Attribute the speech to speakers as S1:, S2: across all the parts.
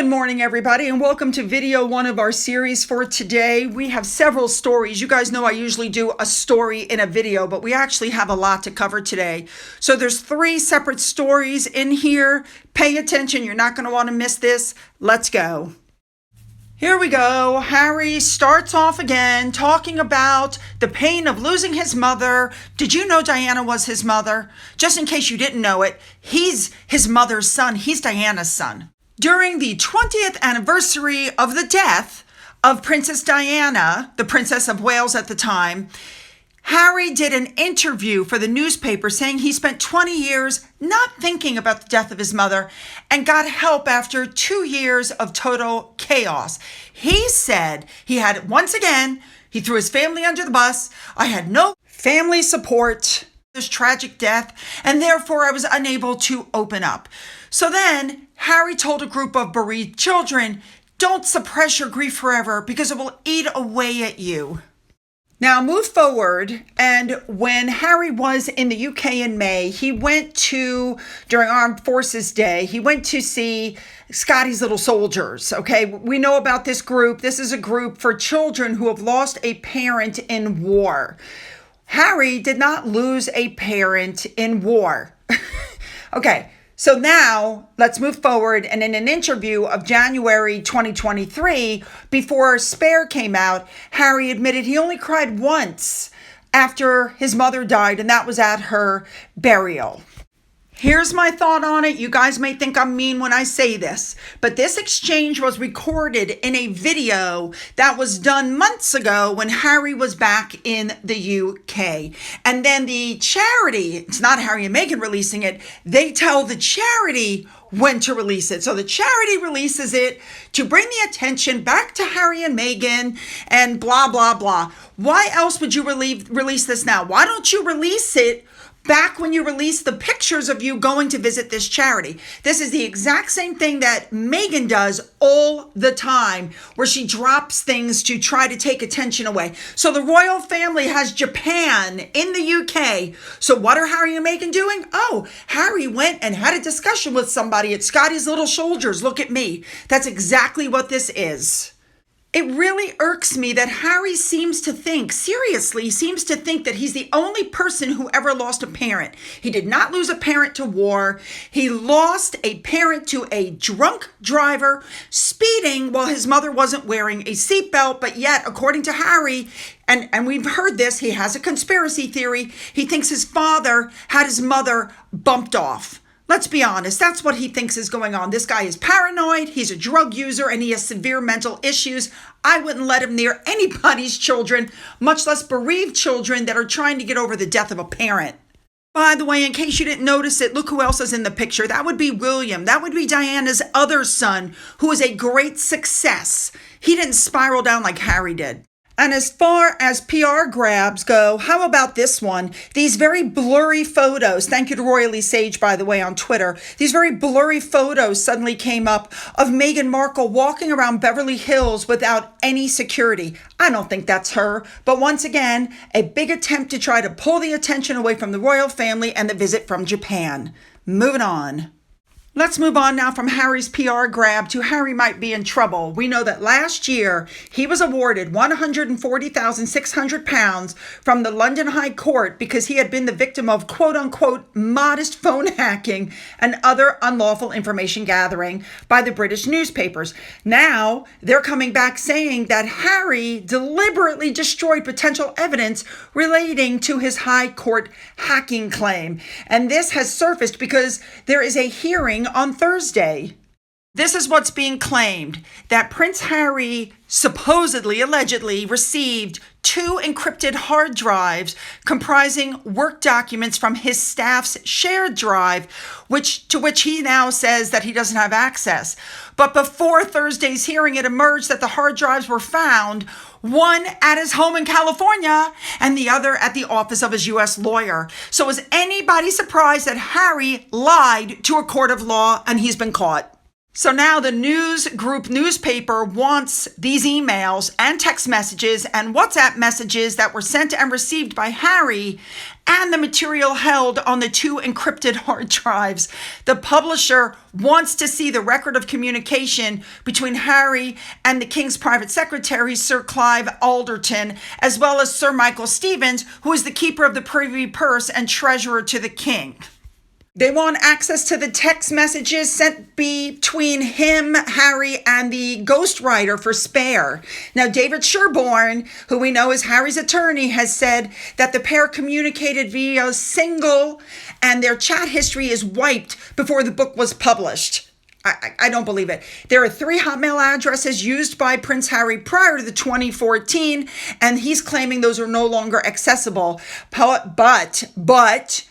S1: Good morning, everybody, and welcome to video one of our series for today. We have several stories. You guys know I usually do a story in a video, but we actually have a lot to cover today. So there's 3 separate stories in here. Pay attention. You're not going to want to miss this. Let's go. Here we go. Harry starts off again talking about the pain of losing his mother. Did you know Diana was his mother? Just in case you didn't know it, he's his mother's son. He's Diana's son. During the 20th anniversary of the death of Princess Diana, the Princess of Wales at the time, Harry did an interview for the newspaper saying he spent 20 years not thinking about the death of his mother and got help after 2 years of total chaos. He said he had, once again, he threw his family under the bus. I had no family support, this tragic death, and therefore I was unable to open up. So then Harry told a group of bereaved children, don't suppress your grief forever because it will eat away at you. Now move forward, and when Harry was in the UK in May, he went to, during Armed Forces Day, he went to see Scotty's Little Soldiers, okay? We know about this group. This is a group for children who have lost a parent in war. Harry did not lose a parent in war. Okay. So now let's move forward. And in an interview of January 2023, before Spare came out, Harry admitted he only cried once after his mother died, and that was at her burial. Here's my thought on it. You guys may think I'm mean when I say this, but this exchange was recorded in a video that was done months ago when Harry was back in the UK. And then the charity, it's not Harry and Meghan releasing it, they tell the charity when to release it. So the charity releases it to bring the attention back to Harry and Meghan and blah, blah, blah. Why else would you release this now? Why don't you release it back when you release the pictures of you going to visit this charity? This is the exact same thing that Meghan does all the time, where she drops things to try to take attention away. So the royal family has Japan in the UK. So what are Harry and Meghan doing? Oh, Harry went and had a discussion with somebody at Scotty's Little Soldiers. Look at me. That's exactly what this is. It really irks me that Harry seems to think that he's the only person who ever lost a parent. He did not lose a parent to war. He lost a parent to a drunk driver speeding while his mother wasn't wearing a seatbelt. But yet, according to Harry, and we've heard this, he has a conspiracy theory. He thinks his father had his mother bumped off. Let's be honest, that's what he thinks is going on. This guy is paranoid, he's a drug user, and he has severe mental issues. I wouldn't let him near anybody's children, much less bereaved children that are trying to get over the death of a parent. By the way, in case you didn't notice it, look who else is in the picture. That would be William. That would be Diana's other son, who is a great success. He didn't spiral down like Harry did. And as far as PR grabs go, how about this one? These very blurry photos, thank you to Royally Sage, by the way, on Twitter. These very blurry photos suddenly came up of Meghan Markle walking around Beverly Hills without any security. I don't think that's her. But once again, a big attempt to try to pull the attention away from the royal family and the visit from Japan. Moving on. Let's move on now from Harry's PR grab to Harry might be in trouble. We know that last year he was awarded £140,600 from the London High Court because he had been the victim of quote unquote modest phone hacking and other unlawful information gathering by the British newspapers. Now they're coming back saying that Harry deliberately destroyed potential evidence relating to his High Court hacking claim. And this has surfaced because there is a hearing on Thursday. This is what's being claimed, that Prince Harry supposedly, allegedly, received 2 encrypted hard drives comprising work documents from his staff's shared drive, to which he now says that he doesn't have access. But before Thursday's hearing, it emerged that the hard drives were found, one at his home in California and the other at the office of his U.S. lawyer. So is anybody surprised that Harry lied to a court of law and he's been caught? So now the news group newspaper wants these emails and text messages and WhatsApp messages that were sent and received by Harry and the material held on the 2 encrypted hard drives. The publisher wants to see the record of communication between Harry and the King's private secretary, Sir Clive Alderton, as well as Sir Michael Stevens, who is the keeper of the privy purse and treasurer to the King. They want access to the text messages sent between him, Harry, and the ghostwriter for Spare. Now, David Sherborne, who we know is Harry's attorney, has said that the pair communicated via Single and their chat history is wiped before the book was published. I don't believe it. There are 3 Hotmail addresses used by Prince Harry prior to the 2014, and he's claiming those are no longer accessible. But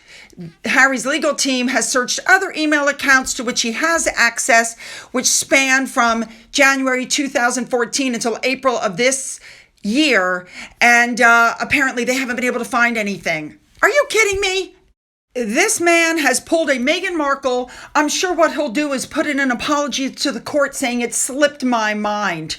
S1: Harry's legal team has searched other email accounts to which he has access, which span from January 2014 until April of this year. And apparently they haven't been able to find anything. Are you kidding me? This man has pulled a Meghan Markle. I'm sure what he'll do is put in an apology to the court saying it slipped my mind.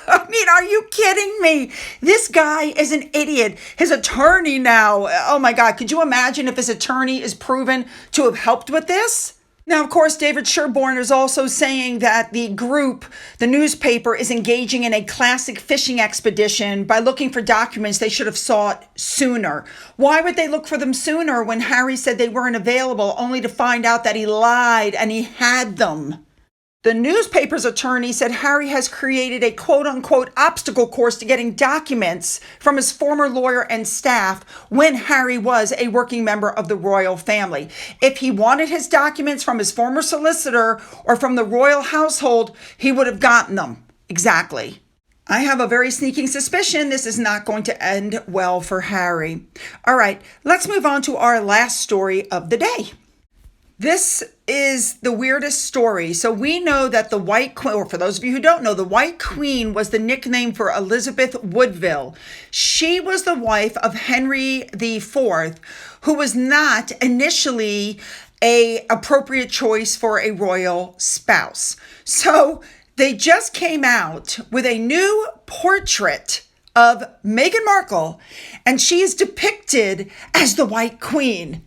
S1: I mean, are you kidding me? This guy is an idiot. His attorney now. Oh my God. Could you imagine if his attorney is proven to have helped with this? Now, of course, David Sherborne is also saying that the group, the newspaper, is engaging in a classic fishing expedition by looking for documents they should have sought sooner. Why would they look for them sooner when Harry said they weren't available, only to find out that he lied and he had them? The newspaper's attorney said Harry has created a quote-unquote obstacle course to getting documents from his former lawyer and staff when Harry was a working member of the royal family. If he wanted his documents from his former solicitor or from the royal household, he would have gotten them. Exactly. I have a very sneaking suspicion this is not going to end well for Harry. All right, let's move on to our last story of the day. This is the weirdest story. So we know that the White Queen, or for those of you who don't know, the White Queen was the nickname for Elizabeth Woodville. She was the wife of Henry IV, who was not initially an appropriate choice for a royal spouse. So they just came out with a new portrait of Meghan Markle, and she is depicted as the White Queen.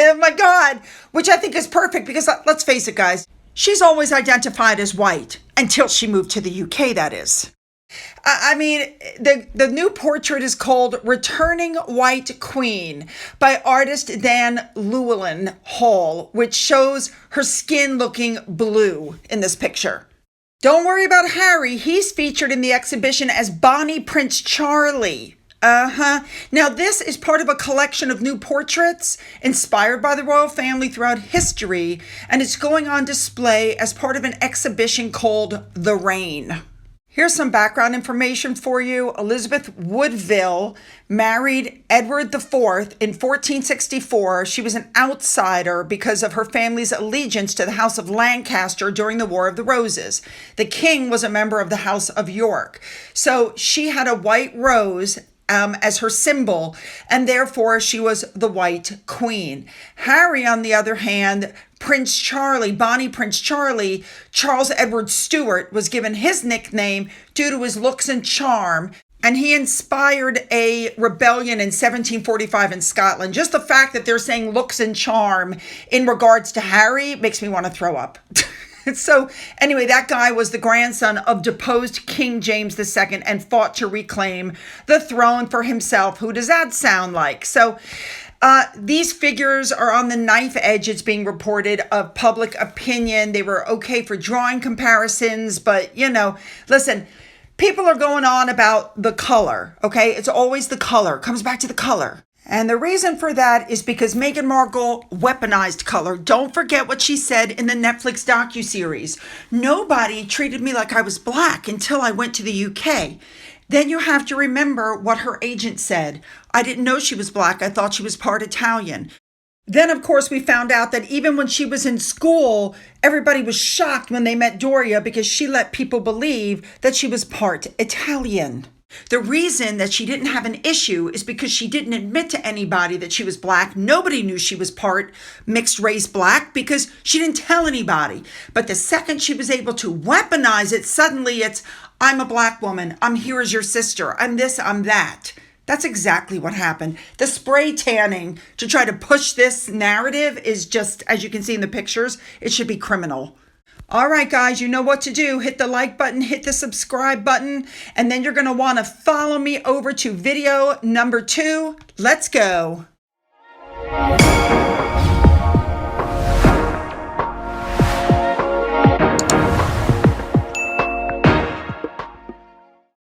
S1: Oh my God, which I think is perfect because let's face it, guys, she's always identified as white until she moved to the UK, that is. I mean, the new portrait is called Returning White Queen by artist Dan Llewellyn Hall, which shows her skin looking blue in this picture. Don't worry about Harry. He's featured in the exhibition as Bonnie Prince Charlie. Now, this is part of a collection of new portraits inspired by the royal family throughout history, and it's going on display as part of an exhibition called The Reign. Here's some background information for you. Elizabeth Woodville married Edward IV in 1464. She was an outsider because of her family's allegiance to the House of Lancaster during the War of the Roses. The king was a member of the House of York. So she had a white rose as her symbol, and therefore she was the White Queen. Harry, on the other hand, Prince Charlie, Bonnie Prince Charlie, Charles Edward Stuart, was given his nickname due to his looks and charm, and he inspired a rebellion in 1745 in Scotland. Just the fact that they're saying looks and charm in regards to Harry makes me want to throw up. So anyway, that guy was the grandson of deposed King James II and fought to reclaim the throne for himself. Who does that sound like? So these figures are on the knife edge, it's being reported, of public opinion. They were okay for drawing comparisons, but listen, people are going on about the color, okay? It's always the color. It comes back to the color. And the reason for that is because Meghan Markle weaponized color. Don't forget what she said in the Netflix docuseries. Nobody treated me like I was black until I went to the UK. Then you have to remember what her agent said. I didn't know she was black. I thought she was part Italian. Then, of course, we found out that even when she was in school, everybody was shocked when they met Doria because she let people believe that she was part Italian. The reason that she didn't have an issue is because she didn't admit to anybody that she was black. Nobody knew she was part mixed race black because she didn't tell anybody. But the second she was able to weaponize it, suddenly it's, I'm a black woman. I'm here as your sister. I'm this, I'm that. That's exactly what happened. The spray tanning to try to push this narrative is just, as you can see in the pictures, it should be criminal. All right, guys, you know what to do. Hit the like button, hit the subscribe button, and then you're going to want to follow me over to video number 2. Let's go.